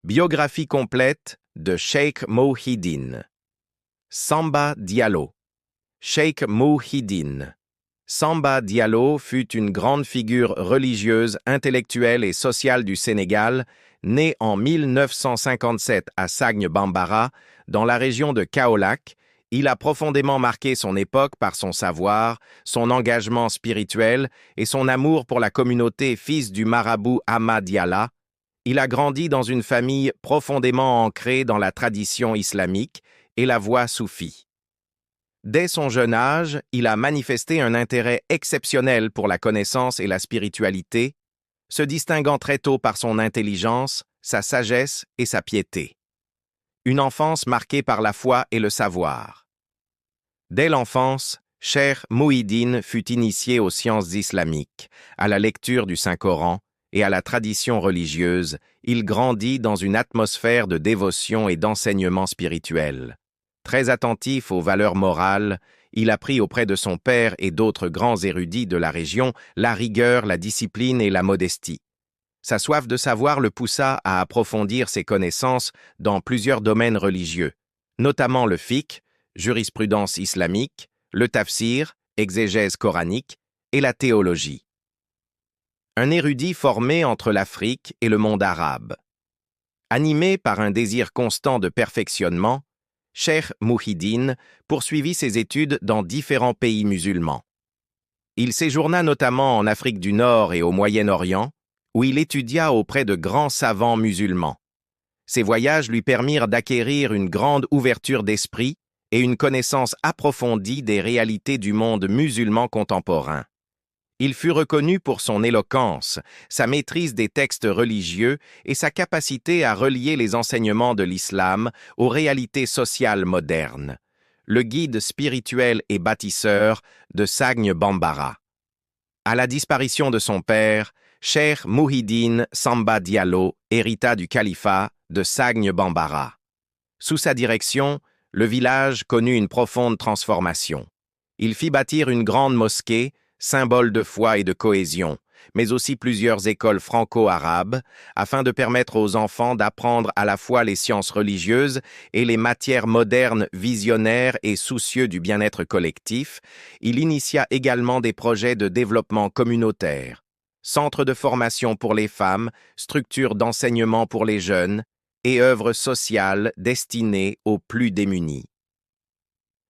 Biographie complète de Cheikh Mouhidine. Samba Diallo. Cheikh Mouhidine. Samba Diallo fut une grande figure religieuse, intellectuelle et sociale du Sénégal, né en 1957 à Sagne-Bambara, dans la région de Kaolack. Il a profondément marqué son époque par son savoir, son engagement spirituel et son amour pour la communauté fils du marabout Ahmad Diallo. Il a grandi dans une famille profondément ancrée dans la tradition islamique et la voie soufie. Dès son jeune âge, il a manifesté un intérêt exceptionnel pour la connaissance et la spiritualité, se distinguant très tôt par son intelligence, sa sagesse et sa piété. Une enfance marquée par la foi et le savoir. Dès l'enfance, Cheikh Mouhidine fut initié aux sciences islamiques, à la lecture du Saint-Coran et à la tradition religieuse. Il grandit dans une atmosphère de dévotion et d'enseignement spirituel. Très attentif aux valeurs morales, il apprit auprès de son père et d'autres grands érudits de la région la rigueur, la discipline et la modestie. Sa soif de savoir le poussa à approfondir ses connaissances dans plusieurs domaines religieux, notamment le fiqh, jurisprudence islamique, le tafsir, exégèse coranique, et la théologie. Un érudit formé entre l'Afrique et le monde arabe. Animé par un désir constant de perfectionnement, Cheikh Mouhidine poursuivit ses études dans différents pays musulmans. Il séjourna notamment en Afrique du Nord et au Moyen-Orient, où il étudia auprès de grands savants musulmans. Ces voyages lui permirent d'acquérir une grande ouverture d'esprit et une connaissance approfondie des réalités du monde musulman contemporain. Il fut reconnu pour son éloquence, sa maîtrise des textes religieux et sa capacité à relier les enseignements de l'islam aux réalités sociales modernes. Le guide spirituel et bâtisseur de Sagne-Bambara. À la disparition de son père, Cheikh Mouhidine Samba Diallo hérita du califat de Sagne-Bambara. Sous sa direction, le village connut une profonde transformation. Il fit bâtir une grande mosquée, symbole de foi et de cohésion, mais aussi plusieurs écoles franco-arabes, afin de permettre aux enfants d'apprendre à la fois les sciences religieuses et les matières modernes, visionnaires et soucieux du bien-être collectif. Il initia également des projets de développement communautaire, centres de formation pour les femmes, structures d'enseignement pour les jeunes et œuvres sociales destinées aux plus démunis.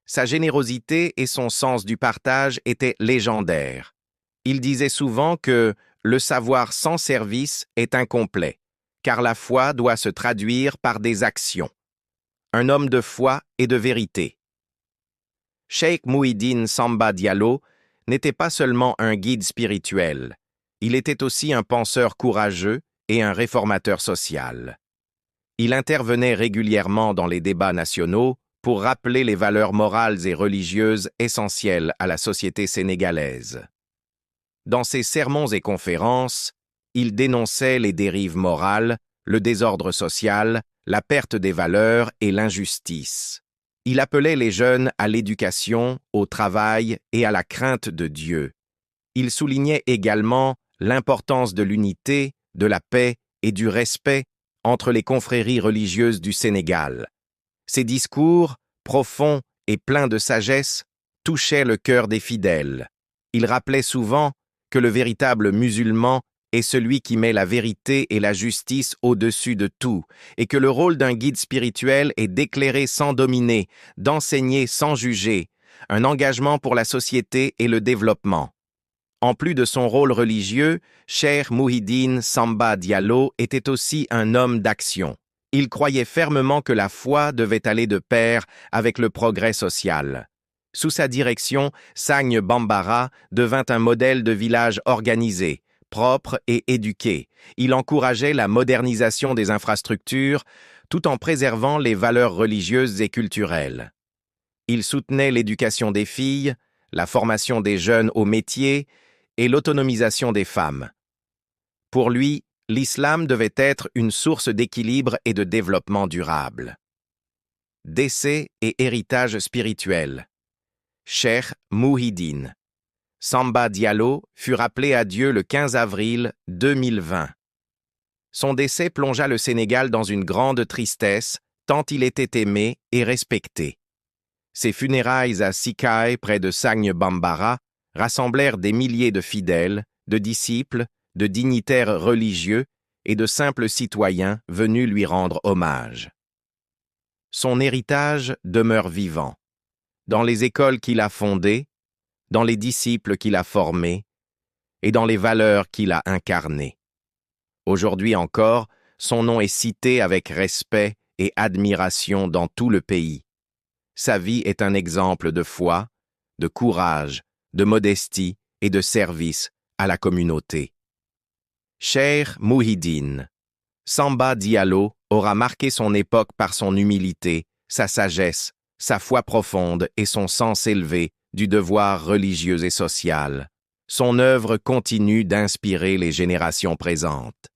Sa générosité et son sens du partage étaient légendaires. Il disait souvent que le savoir sans service est incomplet, car la foi doit se traduire par des actions. Un homme de foi et de vérité. Cheikh Mouhidine Samba Diallo n'était pas seulement un guide spirituel, il était aussi un penseur courageux et un réformateur social. Il intervenait régulièrement dans les débats nationaux pour rappeler les valeurs morales et religieuses essentielles à la société sénégalaise. Dans ses sermons et conférences, il dénonçait les dérives morales, le désordre social, la perte des valeurs et l'injustice. Il appelait les jeunes à l'éducation, au travail et à la crainte de Dieu. Il soulignait également l'importance de l'unité, de la paix et du respect entre les confréries religieuses du Sénégal. Ses discours, profonds et pleins de sagesse, touchaient le cœur des fidèles. Il rappelait souvent que le véritable musulman est celui qui met la vérité et la justice au-dessus de tout, et que le rôle d'un guide spirituel est d'éclairer sans dominer, d'enseigner sans juger, un engagement pour la société et le développement. En plus de son rôle religieux, Cheikh Mouhidine Samba Diallo était aussi un homme d'action. Il croyait fermement que la foi devait aller de pair avec le progrès social. Sous sa direction, Sagne-Bambara devint un modèle de village organisé, propre et éduqué. Il encourageait la modernisation des infrastructures tout en préservant les valeurs religieuses et culturelles. Il soutenait l'éducation des filles, la formation des jeunes au métier et l'autonomisation des femmes. Pour lui, l'islam devait être une source d'équilibre et de développement durable. Décès et héritage spirituel. Cheikh Mouhidine Samba Diallo fut rappelé à Dieu le 15 avril 2020. Son décès plongea le Sénégal dans une grande tristesse, tant il était aimé et respecté. Ses funérailles à Sikaé, près de Sagne Bambara, rassemblèrent des milliers de fidèles, de disciples, de dignitaires religieux et de simples citoyens venus lui rendre hommage. Son héritage demeure vivant, dans les écoles qu'il a fondées, dans les disciples qu'il a formés et dans les valeurs qu'il a incarnées. Aujourd'hui encore, son nom est cité avec respect et admiration dans tout le pays. Sa vie est un exemple de foi, de courage, de modestie et de service à la communauté. Cheikh Mouhidine, Samba Diallo aura marqué son époque par son humilité, sa sagesse, sa foi profonde et son sens élevé du devoir religieux et social. Son œuvre continue d'inspirer les générations présentes.